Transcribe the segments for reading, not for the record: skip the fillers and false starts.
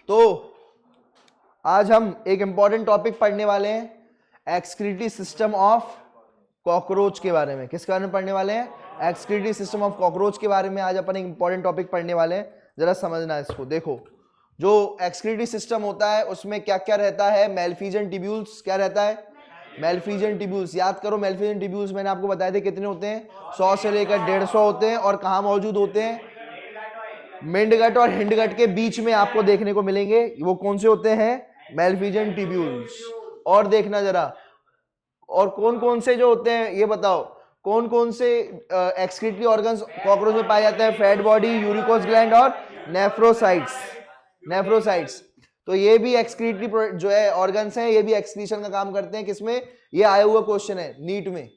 तो आज हम एक इंपॉर्टेंट टॉपिक पढ़ने वाले हैं, एक्सक्रीटरी सिस्टम ऑफ कॉकरोच के बारे में। किसके बारे में पढ़ने वाले हैं? एक्सक्रीटरी सिस्टम ऑफ कॉकरोच के बारे में आज अपन एक इंपॉर्टेंट टॉपिक पढ़ने वाले हैं। जरा समझना है इसको। देखो, जो एक्सक्रीटरी सिस्टम होता है उसमें क्या क्या रहता है? मेलफिजियन ट्यूब्यूल्स। क्या रहता है? मेलफिजियन ट्यूब्यूल्स। याद करो, मेलफिजियन ट्यूब्यूल्स मैंने आपको बताए थे कितने होते हैं, 100 से लेकर 150 होते हैं। और कहाँ मौजूद होते हैं? मिडगट और हिंडगट के बीच में आपको देखने को मिलेंगे। वो कौन से होते हैं? मेलफिजियन ट्यूब्यूल्स। और देखना जरा, और कौन कौन से जो होते हैं ये बताओ, कौन कौन से एक्सक्रीटरी ऑर्गन्स कॉकरोच में पाए जाते हैं? फैट बॉडी, यूरिकोस ग्लैंड और नेफ्रोसाइट्स। नेफ्रोसाइट्स तो ये भी एक्सक्रीटरी जो है ऑर्गन्स हैं, ये भी एक्सक्रीशन का काम करते हैं। किसमें? ये आया हुआ क्वेश्चन है नीट में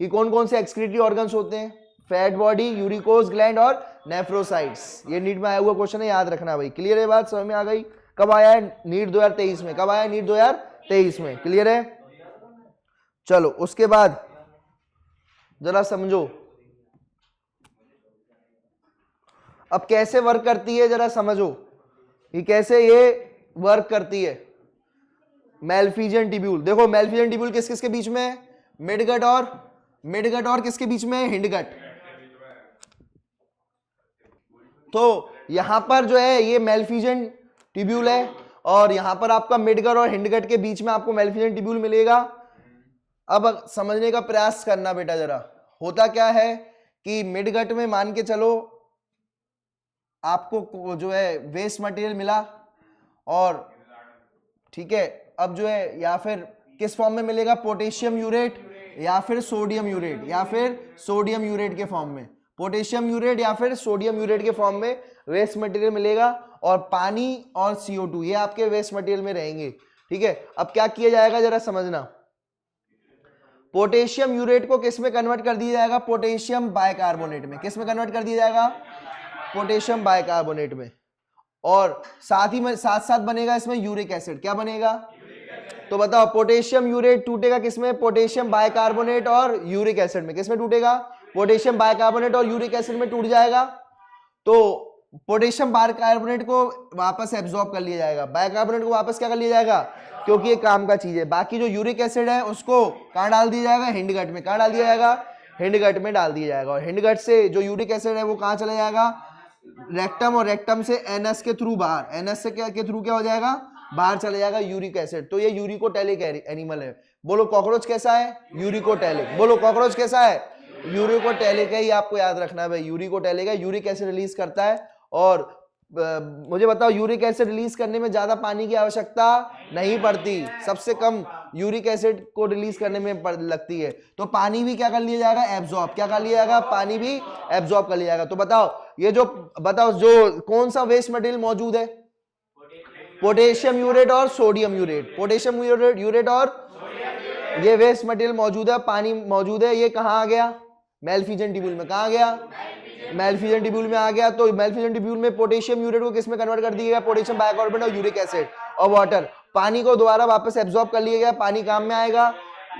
कि कौन कौन से एक्सक्रीटरी ऑर्गन्स होते हैं? फैट बॉडी, यूरिकोस ग्लैंड और नेफ्रोसाइट्स। ये नीट में आया हुआ क्वेश्चन है, याद रखना भाई। क्लियर है बात? समझ में आ गई? कब आया है? नीट 2023 में। कब आया है? नीट 2023 में। क्लियर है? चलो उसके बाद जरा समझो अब कैसे वर्क करती है। जरा समझो कि कैसे ये वर्क करती है। मेलफिजियन ट्यूब्यूल। देखो, मेलफिजियन ट्यूब्यूल किस किस के बीच में है? मिडगट और किसके बीच में है? हिंडगट। तो यहां पर जो है ये मेलफिजियन ट्यूब्यूल है, और यहां पर आपका मिडगट और हिंडगट के बीच में आपको मेलफिजियन ट्यूब्यूल मिलेगा। अब समझने का प्रयास करना बेटा जरा। होता क्या है कि मिडगट में मान के चलो आपको जो है वेस्ट मटेरियल मिला, और ठीक है, अब जो है या फिर किस फॉर्म में मिलेगा? पोटेशियम यूरेट या फिर सोडियम यूरेट, या फिर सोडियम यूरेट के फॉर्म में। पोटेशियम यूरेट या फिर सोडियम यूरेट के फॉर्म में वेस्ट मटेरियल मिलेगा, और पानी और CO2 ये आपके वेस्ट मटेरियल में रहेंगे। ठीक है, अब क्या किया जाएगा जरा समझना। पोटेशियम यूरेट को किस में कन्वर्ट कर दिया जाएगा? पोटेशियम बाइकार्बोनेट में। किस में कन्वर्ट कर दिया जाएगा? पोटेशियम बाइकार्बोनेट में। और साथ ही में साथ साथ बनेगा इसमें यूरिक एसिड। क्या बनेगा? तो बताओ, पोटेशियम यूरेट टूटेगा किसमें? पोटेशियम बाइकार्बोनेट और यूरिक एसिड में। किसमें टूटेगा? पोटेशियम बाइकार्बोनेट और यूरिक एसिड में टूट जाएगा। तो पोटेशियम बाइकार्बोनेट को वापस एब्जॉर्ब कर लिया जाएगा, बाइकार्बोनेट को वापस क्या कर लिया जाएगा? क्योंकि ये काम का चीज है। बाकी जो यूरिक एसिड है उसको कहां डाल दिया जाएगा? हिंडगट में। कहां डाल दिया जाएगा? हिंडगट में डाल दिया जाएगा। और हिंडगट से जो यूरिक एसिड है वो कहां चला जाएगा? रेक्टम, और रेक्टम से एनएस के थ्रू बाहर। एनएस से क्या के थ्रू क्या हो जाएगा? बाहर चले जाएगा यूरिक एसिड। तो ये यूरिकोटैलिक एनिमल है। बोलो कॉकरोच कैसा है? यूरिकोटैलिक। बोलो कॉकरोच कैसा है? यूरिकोटैलिक है। ये आपको याद रखना है भाई, यूरिकोटैलिक है। यूरिक एसिड रिलीज करता है। और मुझे बताओ, यूरिक एसिड रिलीज करने में ज्यादा पानी की आवश्यकता नहीं पड़ती। सबसे कम यूरिक एसिड को रिलीज करने में लगती है। तो पानी भी क्या कर लिया जाएगा? एब्जॉर्ब। क्या कर लिया जाएगा? पानी भी एब्जॉर्ब कर लिया जाएगा। तो बताओ, ये जो बताओ जो कौन सा वेस्ट मटेरियल मौजूद है? पोटेशियम यूरेट और सोडियम यूरेट। पोटेशियम यूरेट और ये वेस्ट मटेरियल मौजूद है, पानी मौजूद है। ये कहां आ गया? मेलफिजियन ट्यूब्यूल में। कहां आ गया? मेलफिजियन ट्यूब्यूल में आ गया। तो मेलफिजियन ट्यूब्यूल में पोटेशियम यूरेट को किस में कन्वर्ट कर दिया गया? पोटेशियम बाइकार्बोनेट और यूरिक एसिड और वाटर। पानी को दोबारा वापस एब्जॉर्ब कर लिया गया, पानी काम में आएगा।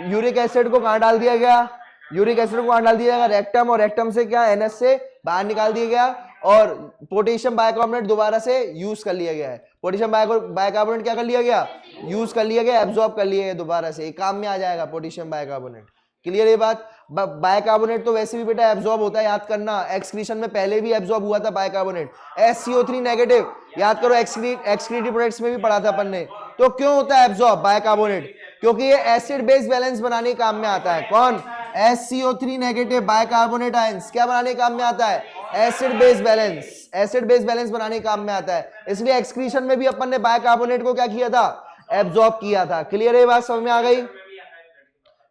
यूरिक एसिड को कहां डाल दिया गया? यूरिक एसिड को कहां डाल दिया जाएगा? रेक्टम, और रेक्टम से क्या? एनएस से बाहर निकाल दिया गया। और पोटेशियम बाइकार्बोनेट दोबारा से यूज कर लिया गया है। पोटेशियम बाइकार्बोनेट क्या कर लिया गया? यूज कर लिया गया, एब्जॉर्ब कर लिया गया दोबारा से। काम में आ जाएगा पोटेशियम बाइकार्बोनेट। क्लियर ये बात? बाइकार्बोनेट तो वैसे भी बेटा एब्जॉर्ब होता है, याद करना। एक्सक्रीशन में पहले भी एब्जॉर्ब हुआ था बाइकार्बोनेट। SCO3 नेगेटिव, याद करो, एक्सक्रीटरी प्रोडक्ट्स में भी पढ़ा था अपन ने। तो क्यों होता है एब्जॉर्ब बाइकार्बोनेट? क्योंकि ये एसिड बेस बैलेंस बनाने के काम में आता है। कौन? SCO3 नेगेटिव बाइकार्बोनेट आयंस क्या बनाने के काम में आता है? Acid base balance. Acid base balance बनाने के काम में आता है। इसलिए एक्सक्रीशन में भी अपन ने बाइकार्बोनेट को क्या किया था? एब्जॉर्ब किया था। क्लियर है बात? समझ में आ गई?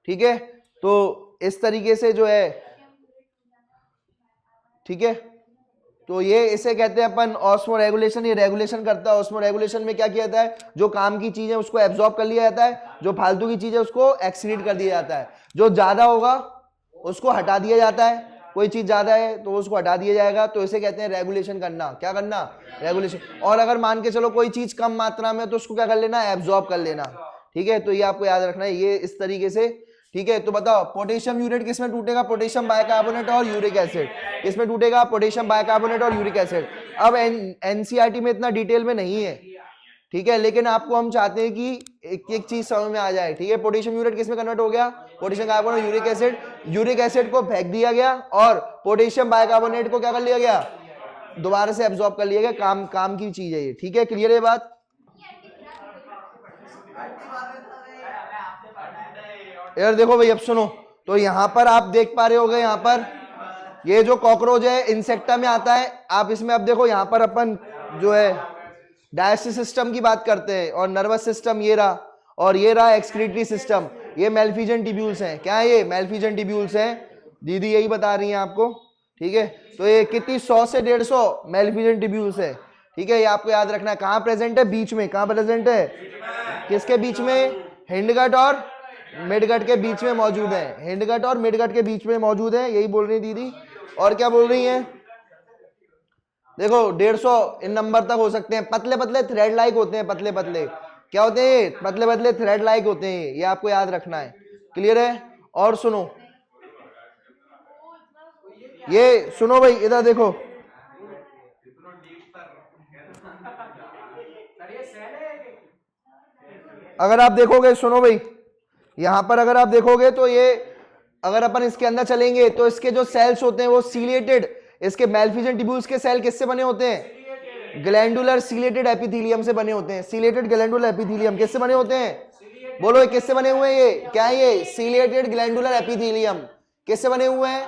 ठीक है, तो इस तरीके से जो है, ठीक है, तो ये इसे कहते हैं अपन ऑस्मो रेगुलेशन। ये रेगुलेशन करता है। ऑस्मो रेगुलेशन में क्या किया जाता है? जो काम की चीज है उसको एब्जॉर्ब कर लिया जाता है, जो फालतू की चीज है उसको एक्सक्रीट कर दिया जाता है। जो ज्यादा होगा उसको हटा दिया जाता है। कोई चीज ज्यादा है तो उसको हटा दिया जाएगा। तो इसे कहते हैं रेगुलेशन करना। क्या करना? रेगुलेशन। और अगर मान के चलो कोई चीज कम मात्रा में, तो उसको क्या कर लेना? एब्जॉर्ब कर लेना। ठीक है, तो ये आपको याद रखना है, ये इस तरीके से। ठीक है, तो बताओ पोटेशियम यूरेट किसमें टूटेगा? पोटेशियम बाइकार्बोनेट और यूरिक एसिड। किसमें टूटेगा? पोटेशियम बाइकार्बोनेट और यूरिक एसिड। अब एनसीईआरटी में इतना डिटेल में नहीं है, ठीक है, लेकिन आपको हम चाहते हैं कि एक एक चीज समझ में आ जाए, ठीक है। पोटेशियम यूरेट किस में कन्वर्ट हो गया, potassium carbonate uric acid, uric acid को फेंक दिया गया और पोटेशियम बाइकार्बोनेट को क्या कर लिया गया, दोबारा से एब्जॉर्ब कर लिया गया। काम की चीज है ये, ठीक है, क्लियर है बात। यार देखो भाई अब सुनो, तो यहां पर आप देख पा रहे होगे, यहां पर ये जो कॉकरोच है इंसेक्टा में आता है। आप इसमें अब देखो यहां पर अपन जो है डाइजेस्टिव सिस्टम की बात करते हैं और नर्वस सिस्टम ये रहा, और ये रहा एक्सक्रीटरी सिस्टम, ये मेल्फिजन टिब्यूल्स हैं। क्या है ये, मेल्फिजन टिब्यूल्स हैं, दीदी यही बता रही हैं आपको, ठीक है। तो ये कितनी 100 से 150 मेल्फिजन टिब्यूल्स है, ठीक है। ये आपको याद रखना है। कहाँ प्रेजेंट है, बीच में। कहाँ प्रेजेंट है, किसके बीच में, हिंडगट और मिडगट के बीच में मौजूद है, हिंडगट और मिडगट के बीच में मौजूद है, यही बोल रही दीदी। और क्या बोल रही हैं, देखो 150 इन नंबर तक हो सकते हैं, पतले पतले थ्रेड लाइक होते हैं, पतले पतले क्या होते हैं, पतले पतले थ्रेड लाइक होते हैं, ये आपको याद रखना है, क्लियर है। और सुनो, ये सुनो भाई, इधर देखो, अगर आप देखोगे, सुनो भाई, यहां पर अगर आप देखोगे तो ये अगर अपन इसके अंदर चलेंगे तो इसके जो सेल्स होते हैं वो सीलिएटेड, इसके मेल्फिजन टिब्यूल्स के सेल किससे बने होते हैं, ग्लैंडुलर सीलिएटेड एपिथेलियम से बने होते हैं। सीलिएटेड ग्लैंडुलर एपिथेलियम किससे बने होते हैं, बोलो ये किससे बने हुए हैं, ये क्या है, ये सीलिएटेड ग्लैंडुलर एपिथेलियम किससे बने हुए हैं,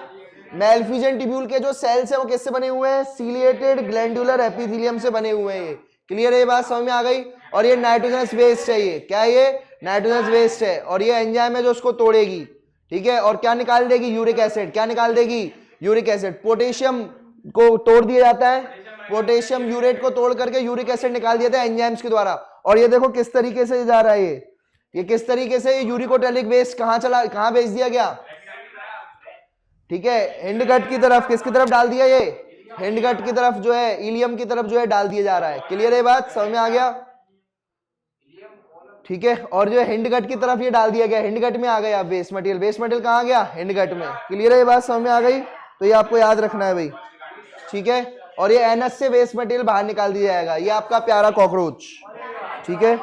मेल्फिजन टिब्यूल के जो सेल्स है वो किससे बने हुए हैं, सीलिएटेड ग्लैंडुलर एपिथेलियम से बने हुए हैं। क्लियर है, ये बात समझ में आ गई। और ये नाइट्रोजनस वेस्ट है, ये क्या है, ये नाइट्रोजनस वेस्ट है, और ये एंजाइम है जो उसको तोड़ेगी, ठीक है। और क्या निकाल देगी, यूरिक एसिड, क्या निकाल देगी, यूरिक एसिड। पोटेशियम को तोड़ दिया जाता है, पोटेशियम यूरेट को तोड़ करके यूरिक एसिड निकाल दिया जाता है एंजाइम्स के द्वारा। और ये देखो किस तरीके से जा रहा है, ये किस तरीके से यूरिकोटैलिक वेस्ट कहां चला, कहां भेज दिया गया, ठीक है, हिंडगट की तरफ। किसकी तरफ डाल दिया, ये हिंडगट की तरफ जो है, इलियम की तरफ जो है डाल दिया जा रहा है। क्लियर है बात, समझ में आ गया, ठीक है। और जो है हिंडगट की तरफ ये डाल दिया गया, हिंडगट में आ गया वेस्ट मटेरियल, वेस्ट मटेरियल कहाँ गया, हिंडगट में। क्लियर है ये बात, समझ में आ गई। तो ये आपको याद रखना है भाई, ठीक है। और ये एनएस से वेस्ट मटेरियल बाहर निकाल दिया जाएगा, ये आपका प्यारा कॉकरोच, ठीक है।